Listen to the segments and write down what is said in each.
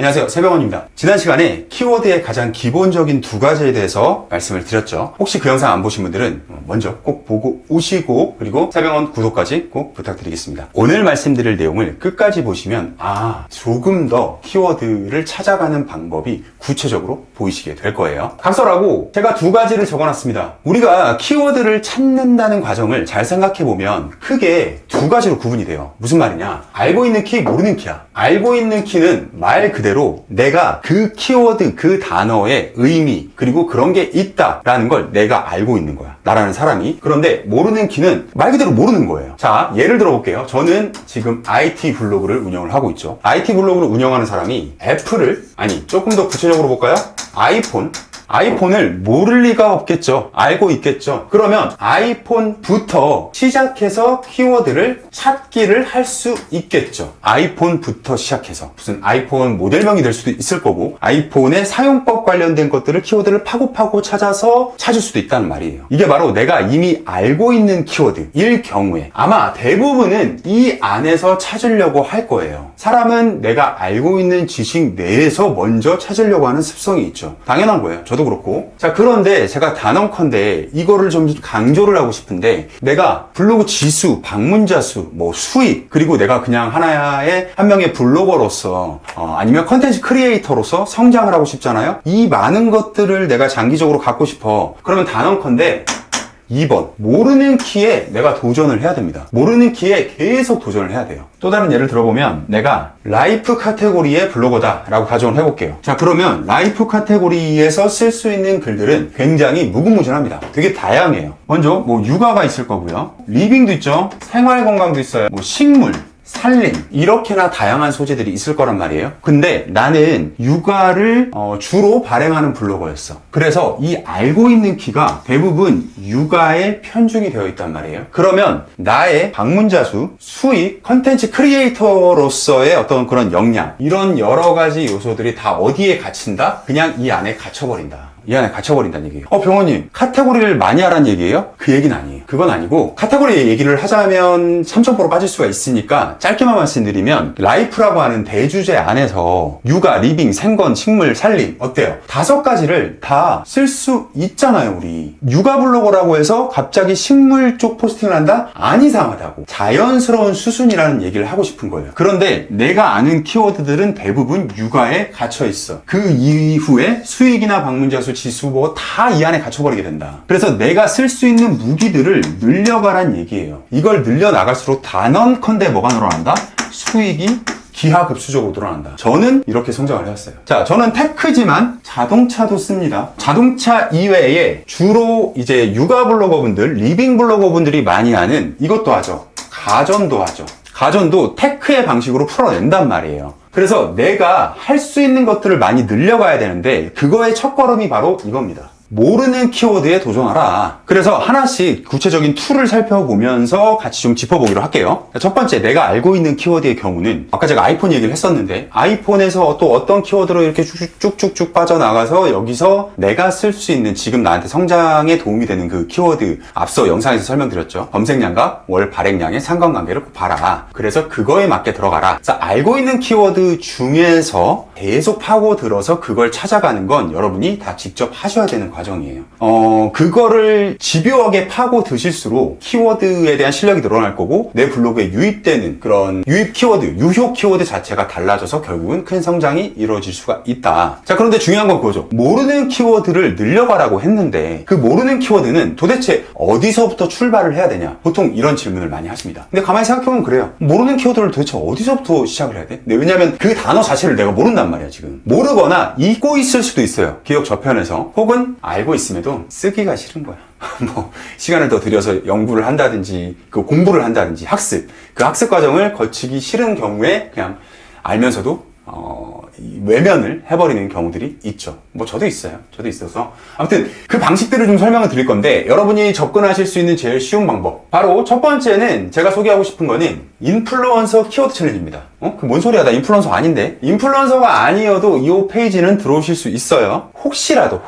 안녕하세요, 세병원입니다. 지난 시간에 키워드의 가장 기본적인 두 가지에 대해서 말씀을 드렸죠. 혹시 그 영상 안 보신 분들은 먼저 꼭 보고 오시고, 그리고 세병원 구독까지 꼭 부탁드리겠습니다. 오늘 말씀드릴 내용을 끝까지 보시면 조금 더 키워드를 찾아가는 방법이 구체적으로 보이시게 될 거예요. 각설하고 제가 두 가지를 적어놨습니다. 우리가 키워드를 찾는다는 과정을 잘 생각해보면 크게 두 가지로 구분이 돼요. 무슨 말이냐? 알고 있는 키, 모르는 키야. 알고 있는 키는 말 그대로 내가 그 키워드, 그 단어의 의미, 그리고 그런 게 있다라는 걸 내가 알고 있는 거야. 나라는 사람이. 그런데 모르는 키는 말 그대로 모르는 거예요. 자, 예를 들어 볼게요. 저는 지금 IT 블로그를 운영을 하고 있죠. IT 블로그를 운영하는 사람이 조금 더 구체적으로 볼까요? 아이폰을 모를 리가 없겠죠. 알고 있겠죠. 그러면 아이폰부터 시작해서 키워드를 찾기를 할 수 있겠죠. 아이폰부터 시작해서 무슨 아이폰 모델명이 될 수도 있을 거고, 아이폰의 사용법 관련된 것들을 키워드를 파고 찾아서 찾을 수도 있다는 말이에요. 이게 바로 내가 이미 알고 있는 키워드일 경우에 아마 대부분은 이 안에서 찾으려고 할 거예요. 사람은 내가 알고 있는 지식 내에서 먼저 찾으려고 하는 습성이 있죠. 당연한 거예요. 저도 그렇고. 자, 그런데 제가 단언컨대 이거를 좀 강조를 하고 싶은데, 내가 블로그 지수, 방문자 수, 수익, 그리고 내가 그냥 한 명의 블로거로서 아니면 컨텐츠 크리에이터로서 성장을 하고 싶잖아요. 이 많은 것들을 내가 장기적으로 갖고 싶어. 그러면 단언컨대 2번, 모르는 키에 내가 도전을 해야 됩니다. 모르는 키에 계속 도전을 해야 돼요. 또 다른 예를 들어보면, 내가 라이프 카테고리의 블로거다 라고 가정을 해볼게요. 자, 그러면 라이프 카테고리에서 쓸 수 있는 글들은 굉장히 무궁무진합니다. 되게 다양해요. 먼저 육아가 있을 거고요, 리빙도 있죠, 생활건강도 있어요, 식물, 살림, 이렇게나 다양한 소재들이 있을 거란 말이에요. 근데 나는 육아를 주로 발행하는 블로거였어. 그래서 이 알고 있는 키가 대부분 육아에 편중이 되어 있단 말이에요. 그러면 나의 방문자 수, 수익, 컨텐츠 크리에이터로서의 어떤 그런 역량, 이런 여러 가지 요소들이 다 어디에 갇힌다? 그냥 이 안에 갇혀버린다. 이 안에 갇혀버린다는 얘기예요. 병원님, 카테고리를 많이 하라는 얘기예요? 그 얘기는 아니에요. 그건 아니고, 카테고리 얘기를 하자면 3000% 빠질 수가 있으니까 짧게만 말씀드리면, 라이프라고 하는 대주제 안에서 육아, 리빙, 생건, 식물, 살림, 어때요? 5가지를 다 쓸 수 있잖아요, 우리. 육아 블로거라고 해서 갑자기 식물 쪽 포스팅을 한다? 안 이상하다고. 자연스러운 수순이라는 얘기를 하고 싶은 거예요. 그런데 내가 아는 키워드들은 대부분 육아에 갇혀 있어. 그 이후에 수익이나 방문자 수, 지수 다 이 안에 갇혀버리게 된다. 그래서 내가 쓸 수 있는 무기들을 늘려가란 얘기예요. 이걸 늘려나갈수록 단언컨대 뭐가 늘어난다? 수익이 기하급수적으로 늘어난다. 저는 이렇게 성장을 해왔어요. 자, 저는 테크지만 자동차도 씁니다. 자동차 이외에 주로 이제 육아 블로거분들, 리빙 블로거분들이 많이 하는 이것도 하죠. 가전도 하죠. 가전도 테크의 방식으로 풀어낸단 말이에요. 그래서 내가 할 수 있는 것들을 많이 늘려가야 되는데, 그거의 첫걸음이 바로 이겁니다. 모르는 키워드에 도전하라. 그래서 하나씩 구체적인 툴을 살펴보면서 같이 좀 짚어보기로 할게요. 첫 번째, 내가 알고 있는 키워드의 경우는, 아까 제가 아이폰 얘기를 했었는데, 아이폰에서 또 어떤 키워드로 이렇게 쭉쭉쭉 빠져나가서 여기서 내가 쓸 수 있는, 지금 나한테 성장에 도움이 되는 그 키워드, 앞서 영상에서 설명드렸죠. 검색량과 월 발행량의 상관관계를 꼭 봐라. 그래서 그거에 맞게 들어가라. 자, 알고 있는 키워드 중에서 계속 파고들어서 그걸 찾아가는 건 여러분이 다 직접 하셔야 되는 과정이에요. 그거를 집요하게 파고 드실수록 키워드에 대한 실력이 늘어날 거고, 내 블로그에 유입되는 그런 유입 키워드, 유효 키워드 자체가 달라져서 결국은 큰 성장이 이루어질 수가 있다. 자, 그런데 중요한 건 그거죠. 모르는 키워드를 늘려가라고 했는데, 그 모르는 키워드는 도대체 어디서부터 출발을 해야 되냐? 보통 이런 질문을 많이 하십니다. 근데 가만히 생각해보면 그래요. 모르는 키워드를 도대체 어디서부터 시작을 해야 돼? 왜냐면 그 단어 자체를 내가 모른단 말이야, 지금. 모르거나 잊고 있을 수도 있어요. 기억 저편에서. 혹은 알고 있음에도 쓰기가 싫은 거야. 시간을 더 들여서 연구를 한다든지, 공부를 한다든지, 그 학습 과정을 거치기 싫은 경우에 그냥 알면서도 외면을 해버리는 경우들이 있죠. 저도 있어요. 저도 있어서. 아무튼 그 방식들을 좀 설명을 드릴 건데, 여러분이 접근하실 수 있는 제일 쉬운 방법. 바로 첫 번째는 제가 소개하고 싶은 거는 인플루언서 키워드 챌린지입니다. 그 뭔 소리야? 나 인플루언서 아닌데? 인플루언서가 아니어도 이 페이지는 들어오실 수 있어요. 혹시라도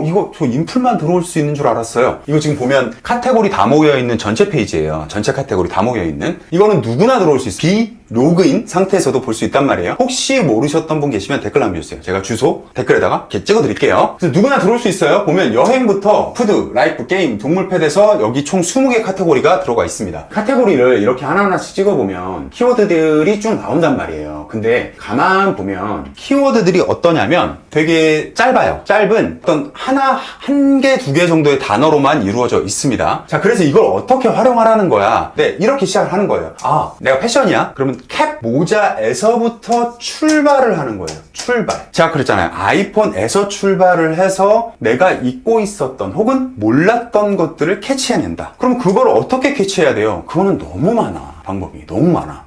이거 저 인플만 들어올 수 있는 줄 알았어요. 이거 지금 보면 카테고리 다 모여있는 전체 페이지예요. 전체 카테고리 다 모여있는. 이거는 누구나 들어올 수 있어요. 비로그인 상태에서도 볼 수 있단 말이에요. 혹시 모르셨던 분 계시면 댓글 남겨주세요. 제가 주소 댓글에다가 이렇게 찍어드릴게요. 그래서 누구나 들어올 수 있어요. 보면 여행부터 푸드, 라이프, 게임, 동물 팻에서 여기 총 20개 카테고리가 들어가 있습니다. 카테고리를 이렇게 하나하나씩 찍어보면 키워드들이 쭉 나온단 말이에요. 근데 가만 보면 키워드들이 어떠냐면 되게 짧아요. 짧은 어떤 한 개, 두 개 정도의 단어로만 이루어져 있습니다. 자, 그래서 이걸 어떻게 활용하라는 거야? 네, 이렇게 시작을 하는 거예요. 아, 내가 패션이야? 그러면 캡, 모자에서부터 출발을 하는 거예요. 출발. 제가 그랬잖아요. 아이폰에서 출발을 해서 내가 잊고 있었던 혹은 몰랐던 것들을 캐치해낸다. 그럼 그걸 어떻게 캐치해야 돼요? 그거는 너무 많아. 방법이 너무 많아.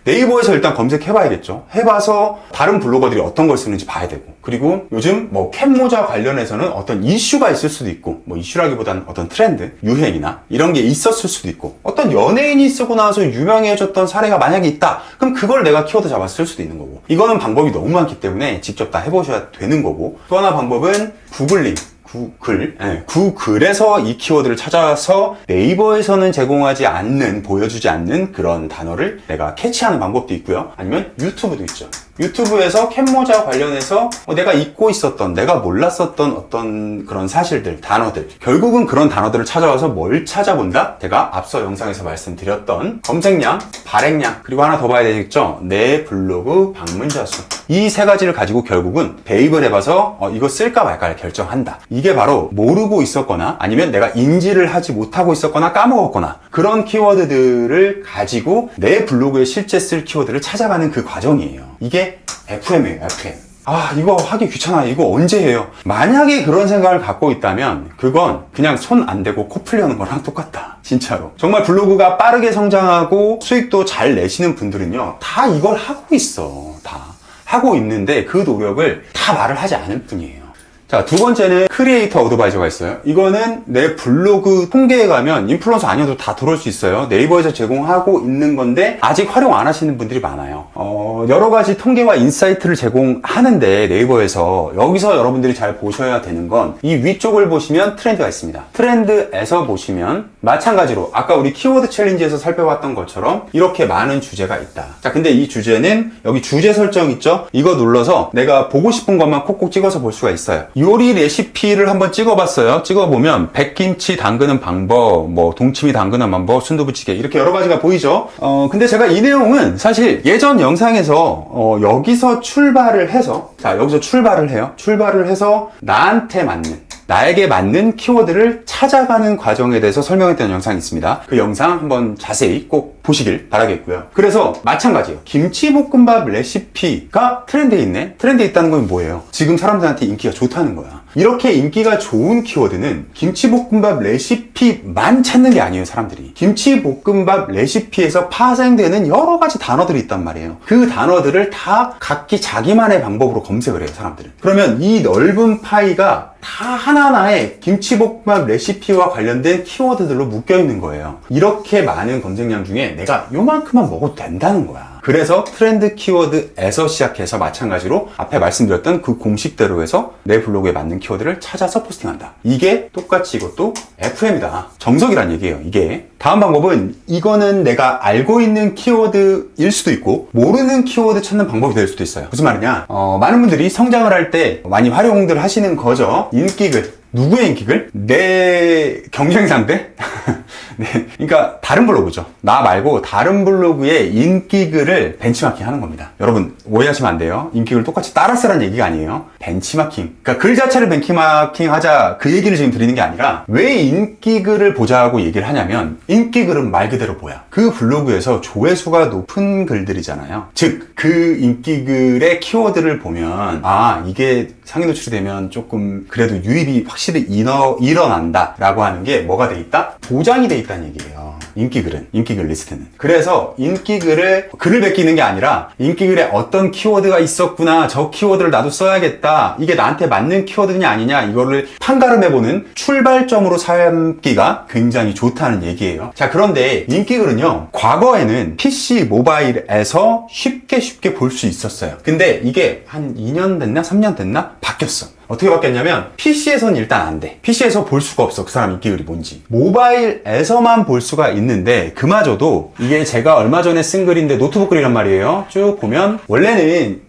네이버에서 일단 검색해봐야겠죠. 해봐서 다른 블로거들이 어떤 걸 쓰는지 봐야 되고, 그리고 요즘 뭐 캡모자 관련해서는 어떤 이슈가 있을 수도 있고, 뭐 이슈라기보다는 어떤 트렌드, 유행이나 이런 게 있었을 수도 있고, 어떤 연예인이 쓰고 나서 유명해졌던 사례가 만약에 있다, 그럼 그걸 내가 키워드 잡아 쓸 수도 있는 거고. 이거는 방법이 너무 많기 때문에 직접 다 해보셔야 되는 거고, 또 하나 방법은 구글링. 구글에서 이 키워드를 찾아서 네이버에서는 제공하지 않는, 보여주지 않는 그런 단어를 내가 캐치하는 방법도 있고요. 아니면 유튜브도 있죠. 유튜브에서 캡모자 관련해서 내가 잊고 있었던, 내가 몰랐었던 어떤 그런 사실들, 단어들, 결국은 그런 단어들을 찾아와서 뭘 찾아본다? 제가 앞서 영상에서 말씀드렸던 검색량, 발행량, 그리고 하나 더 봐야 되겠죠? 내 블로그 방문자 수. 이 세 가지를 가지고 결국은 대입을 해봐서 이거 쓸까 말까를 결정한다. 이게 바로 모르고 있었거나 아니면 내가 인지를 하지 못하고 있었거나 까먹었거나 그런 키워드들을 가지고 내 블로그에 실제 쓸 키워드를 찾아가는 그 과정이에요. 이게 FM이에요, FM. 아, 이거 하기 귀찮아. 이거 언제 해요? 만약에 그런 생각을 갖고 있다면 그건 그냥 손 안 대고 코 풀려는 거랑 똑같다. 진짜로. 정말 블로그가 빠르게 성장하고 수익도 잘 내시는 분들은요, 다 이걸 하고 있어. 다 하고 있는데 그 노력을 다 말을 하지 않을 뿐이에요. 자, 두 번째는 크리에이터 어드바이저가 있어요. 이거는 내 블로그 통계에 가면 인플루언서 아니어도 다 들어올 수 있어요. 네이버에서 제공하고 있는 건데 아직 활용 안 하시는 분들이 많아요. 여러 가지 통계와 인사이트를 제공하는데 네이버에서 여기서 여러분들이 잘 보셔야 되는 건 이 위쪽을 보시면 트렌드가 있습니다. 트렌드에서 보시면 마찬가지로 아까 우리 키워드 챌린지에서 살펴봤던 것처럼 이렇게 많은 주제가 있다. 자, 근데 이 주제는 여기 주제 설정 있죠? 이거 눌러서 내가 보고 싶은 것만 콕콕 찍어서 볼 수가 있어요. 요리 레시피를 한번 찍어봤어요. 찍어보면 백김치 담그는 방법, 뭐 동치미 담그는 방법, 순두부찌개 이렇게 여러 가지가 보이죠. 근데 제가 이 내용은 사실 예전 영상에서 여기서 출발을 해서, 자, 여기서 출발을 해요. 출발을 해서 나에게 맞는 키워드를 찾아가는 과정에 대해서 설명했던 영상이 있습니다. 그 영상 한번 자세히 꼭 보시길 바라겠고요. 그래서 마찬가지예요. 김치볶음밥 레시피가 트렌드에 있네? 트렌드에 있다는 건 뭐예요? 지금 사람들한테 인기가 좋다는 거야. 이렇게 인기가 좋은 키워드는 김치볶음밥 레시피만 찾는 게 아니에요, 사람들이. 김치볶음밥 레시피에서 파생되는 여러 가지 단어들이 있단 말이에요. 그 단어들을 다 각기 자기만의 방법으로 검색을 해요, 사람들은. 그러면 이 넓은 파이가 다 하나하나의 김치볶음밥 레시피와 관련된 키워드들로 묶여 있는 거예요. 이렇게 많은 검색량 중에 내가 요만큼만 먹어도 된다는 거야. 그래서 트렌드 키워드에서 시작해서 마찬가지로 앞에 말씀드렸던 그 공식대로 해서 내 블로그에 맞는 키워드를 찾아서 포스팅한다. 이게 똑같이 이것도 FM이다. 정석이란 얘기예요, 이게. 다음 방법은 이거는 내가 알고 있는 키워드일 수도 있고 모르는 키워드 찾는 방법이 될 수도 있어요. 무슨 말이냐? 많은 분들이 성장을 할 때 많이 활용들 하시는 거죠. 인기글. 누구의 인기글? 내 경쟁 상대? 네. 그러니까 다른 블로그죠. 나 말고 다른 블로그의 인기글을 벤치마킹 하는 겁니다. 여러분 오해하시면 안 돼요. 인기글 똑같이 따라 쓰라는 얘기가 아니에요. 벤치마킹. 그러니까 글 자체를 벤치마킹 하자 그 얘기를 지금 드리는 게 아니라 왜 인기글을 보자고 얘기를 하냐면 인기글은 말 그대로 뭐야? 그 블로그에서 조회수가 높은 글들이잖아요. 즉 그 인기글의 키워드를 보면 아 이게 상위 노출이 되면 조금 그래도 유입이 확실히 일어난다 라고 하는 게 뭐가 돼 있다? 보장이 돼 있다는 얘기예요. 인기글 리스트는. 그래서 글을 베끼는 게 아니라 인기글에 어떤 키워드가 있었구나, 저 키워드를 나도 써야겠다, 이게 나한테 맞는 키워드냐 아니냐, 이거를 판가름해보는 출발점으로 삼기가 굉장히 좋다는 얘기예요. 자, 그런데 인기글은요, 과거에는 PC 모바일에서 쉽게 볼 수 있었어요. 근데 이게 한 2년 됐나 3년 됐나 바뀌었어. 어떻게 바뀌었냐면 PC에서는 일단 안 돼. PC에서 볼 수가 없어. 그 사람 인기글이 뭔지. 모바일에서만 볼 수가 있는데 그마저도 이게 제가 얼마 전에 쓴 글인데 노트북 글이란 말이에요. 쭉 보면 원래는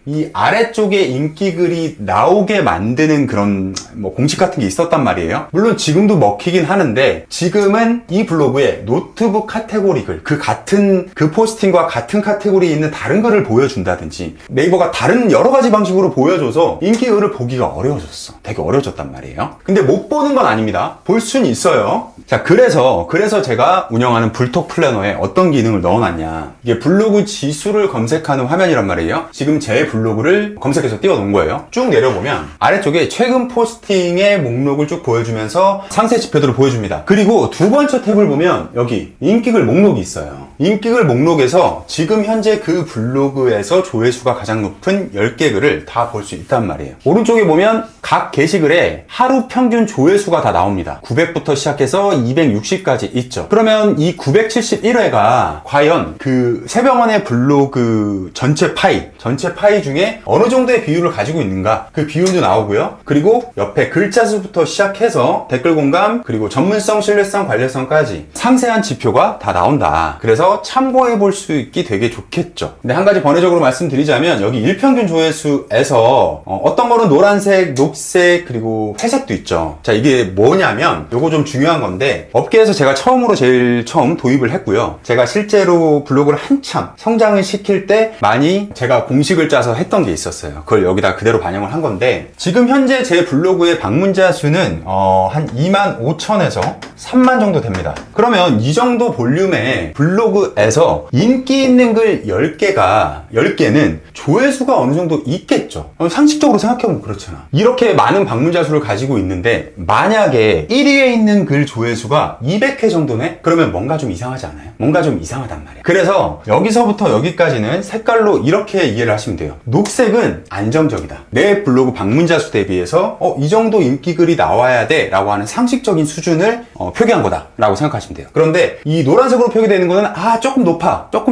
이 아래쪽에 인기글이 나오게 만드는 그런 뭐 공식 같은 게 있었단 말이에요. 물론 지금도 먹히긴 하는데 지금은 이 블로그에 노트북 카테고리 글, 그 포스팅과 같은 카테고리에 있는 다른 글을 보여준다든지 네이버가 다른 여러 가지 방식으로 보여줘서 인기글을 보기가 어려워졌어. 되게 어려워졌단 말이에요. 근데 못 보는 건 아닙니다. 볼 수는 있어요. 자, 그래서 제가 운영하는 불톡 플래너에 어떤 기능을 넣어놨냐. 이게 블로그 지수를 검색하는 화면이란 말이에요. 지금 제 블로그를 검색해서 띄워놓은 거예요. 쭉 내려보면 아래쪽에 최근 포스팅의 목록을 쭉 보여주면서 상세 지표들을 보여줍니다. 그리고 두 번째 탭을 보면 여기 인기글 목록이 있어요. 인기글 목록에서 지금 현재 그 블로그에서 조회수가 가장 높은 10개 글을 다 볼 수 있단 말이에요. 오른쪽에 보면 각 게시글에 하루 평균 조회수가 다 나옵니다. 900부터 시작해서 260까지 있죠. 그러면 이 971회가 과연 그 새병원의 블로그 전체 파이 중에 어느 정도의 비율을 가지고 있는가, 그 비율도 나오고요. 그리고 옆에 글자 수부터 시작해서 댓글 공감, 그리고 전문성, 신뢰성, 관련성까지 상세한 지표가 다 나온다. 그래서 참고해 볼 수 있기 되게 좋겠죠. 근데 한 가지 번외적으로 말씀드리자면 여기 일평균 조회수에서 어떤 거는 노란색, 녹색, 그리고 회색도 있죠. 자, 이게 뭐냐면 요거 좀 중요한 건데 업계에서 제가 제일 처음 도입을 했고요. 제가 실제로 블로그를 한참 성장을 시킬 때 많이 제가 공식을 짜서 했던 게 있었어요. 그걸 여기다 그대로 반영을 한 건데 지금 현재 제 블로그의 방문자 수는 한 25,000에서 3만 정도 됩니다. 그러면 이 정도 볼륨의 블로그에서 인기 있는 글 10개는 조회수가 어느 정도 있겠죠. 상식적으로 생각해보면 그렇잖아. 이렇게 많은 방문자 수를 가지고 있는데 만약에 1위에 있는 글 조회수가 200회 정도네? 그러면 뭔가 좀 이상하지 않아요? 뭔가 좀 이상하단 말이에요. 그래서 여기서부터 여기까지는 색깔로 이렇게 이해를 하시면 돼요. 녹색은 안정적이다. 내 블로그 방문자 수 대비해서 이 정도 인기 글이 나와야 돼 라고 하는 상식적인 수준을 표기한 거다 라고 생각하시면 돼요. 그런데 이 노란색으로 표기되는 거는 조금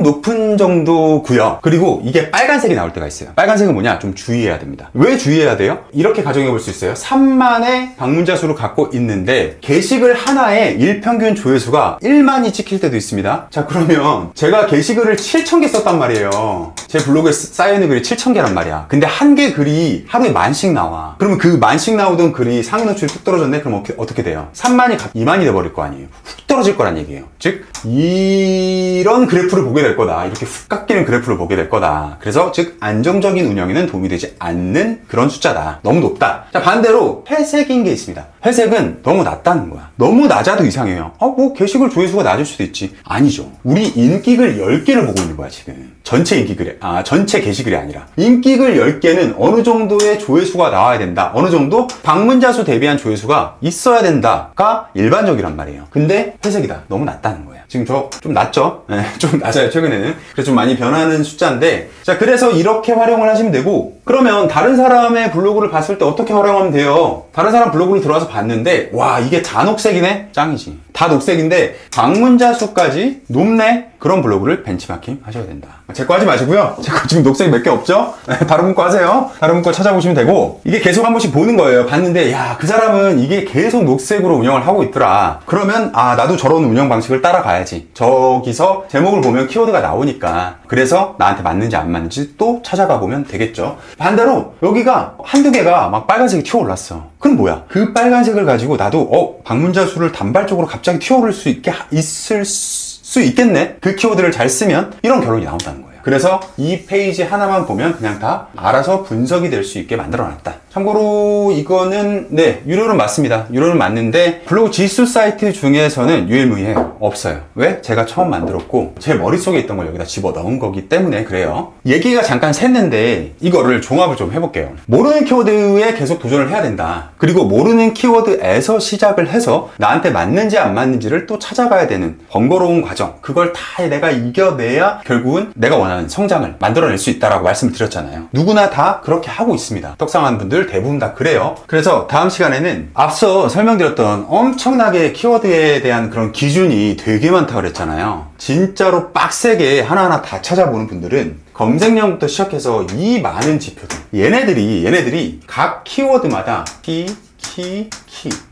높은 정도고요. 그리고 이게 빨간색이 나올 때가 있어요. 빨간색은 뭐냐? 좀 주의해야 됩니다. 왜 주의해야 돼요? 이렇게 가정해 볼 수 있어요. 3만의 방문자 수를 갖고 있는데 게시글 하나에 일평균 조회수가 1만이 찍힐 때도 있습니다. 자, 그러면 제가 게시글을 7,000개 썼단 말이에요. 제 블로그에 쌓여있는 글이 7,000개란 말이야. 근데 한 개 글이 하루에 10,000씩 나와. 그러면 그 10,000씩 나오던 글이 상위 노출이 뚝 떨어졌네? 그럼 어떻게 돼요? 3만이 2만이 돼버릴 거 아니에요. 훅 떨어질 거란 얘기예요. 즉 이런 그래프를 보게 될 거다. 이렇게 훅 깎이는 그래프를 보게 될 거다. 그래서 즉 안정적인 운영에는 도움이 되지 않는 그런 숫자다. 너무 높다. 자, 반대로 회색인 게 있습니다. 회색은 너무 낮다는 거야. 너무 낮아도 이상해요. 뭐 게시글 조회수가 낮을 수도 있지. 아니죠. 우리 인기글 10개를 보고 있는 거야 지금. 전체 게시글이 아니라 인기글 10개는 어느 정도의 조회수가 나와야 된다. 어느 정도 방문자 수 대비한 조회수가 있어야 된다가 일반적이란 말이에요. 근데 회색이다. 너무 낮다는 거예요. 지금 저 좀 낮죠? 네, 좀 낮아요 최근에는. 그래서 좀 많이 변하는 숫자인데, 자, 그래서 이렇게 활용을 하시면 되고, 그러면 다른 사람의 블로그를 봤을 때 어떻게 활용하면 돼요? 다른 사람 블로그를 들어와서 봤는데 와, 이게 다 녹색이네? 짱이지. 다 녹색인데 방문자 수까지 높네? 그런 블로그를 벤치마킹 하셔야 된다. 제 거 하지 마시고요. 제 거 지금 녹색 몇 개 없죠? 다른 분 거 하세요. 다른 분 거 찾아보시면 되고, 이게 계속 한 번씩 보는 거예요. 봤는데 야, 그 사람은 이게 계속 녹색으로 운영을 하고 있더라. 그러면 나도 저런 운영 방식을 따라가야지. 저기서 제목을 보면 키워드가 나오니까, 그래서 나한테 맞는지 안 맞는지 또 찾아가 보면 되겠죠. 반대로 여기가 한두 개가 막 빨간색이 튀어올랐어. 그럼 뭐야? 그 빨간색을 가지고 나도 방문자 수를 단발적으로 갑자기 튀어오를 수 있을 수 있겠네? 그 키워드를 잘 쓰면 이런 결론이 나온다는 거예요. 그래서 이 페이지 하나만 보면 그냥 다 알아서 분석이 될 수 있게 만들어 놨다. 참고로 이거는 네, 유료는 맞습니다. 유료는 맞는데 블로그 지수 사이트 중에서는 유일무이해 없어요. 왜? 제가 처음 만들었고 제 머릿속에 있던 걸 여기다 집어넣은 거기 때문에 그래요. 얘기가 잠깐 샜는데 이거를 종합을 좀 해볼게요. 모르는 키워드에 계속 도전을 해야 된다. 그리고 모르는 키워드에서 시작을 해서 나한테 맞는지 안 맞는지를 또 찾아가야 되는 번거로운 과정, 그걸 다 내가 이겨내야 결국은 내가 원하는 성장을 만들어낼 수 있다라고 말씀을 드렸잖아요. 누구나 다 그렇게 하고 있습니다. 떡상한 분들 대부분 다 그래요. 그래서 다음 시간에는 앞서 설명드렸던 엄청나게 키워드에 대한 그런 기준이 되게 많다고 그랬잖아요. 진짜로 빡세게 하나하나 다 찾아보는 분들은 검색량부터 시작해서 이 많은 지표들, 얘네들이 각 키워드마다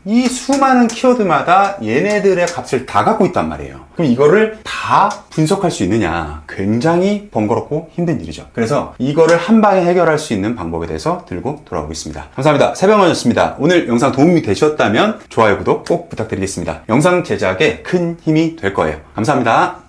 이 수많은 키워드마다 얘네들의 값을 다 갖고 있단 말이에요. 그럼 이거를 다 분석할 수 있느냐? 굉장히 번거롭고 힘든 일이죠. 그래서 이거를 한 방에 해결할 수 있는 방법에 대해서 들고 돌아오겠습니다. 감사합니다. 새병헌이었습니다. 오늘 영상 도움이 되셨다면 좋아요, 구독 꼭 부탁드리겠습니다. 영상 제작에 큰 힘이 될 거예요. 감사합니다.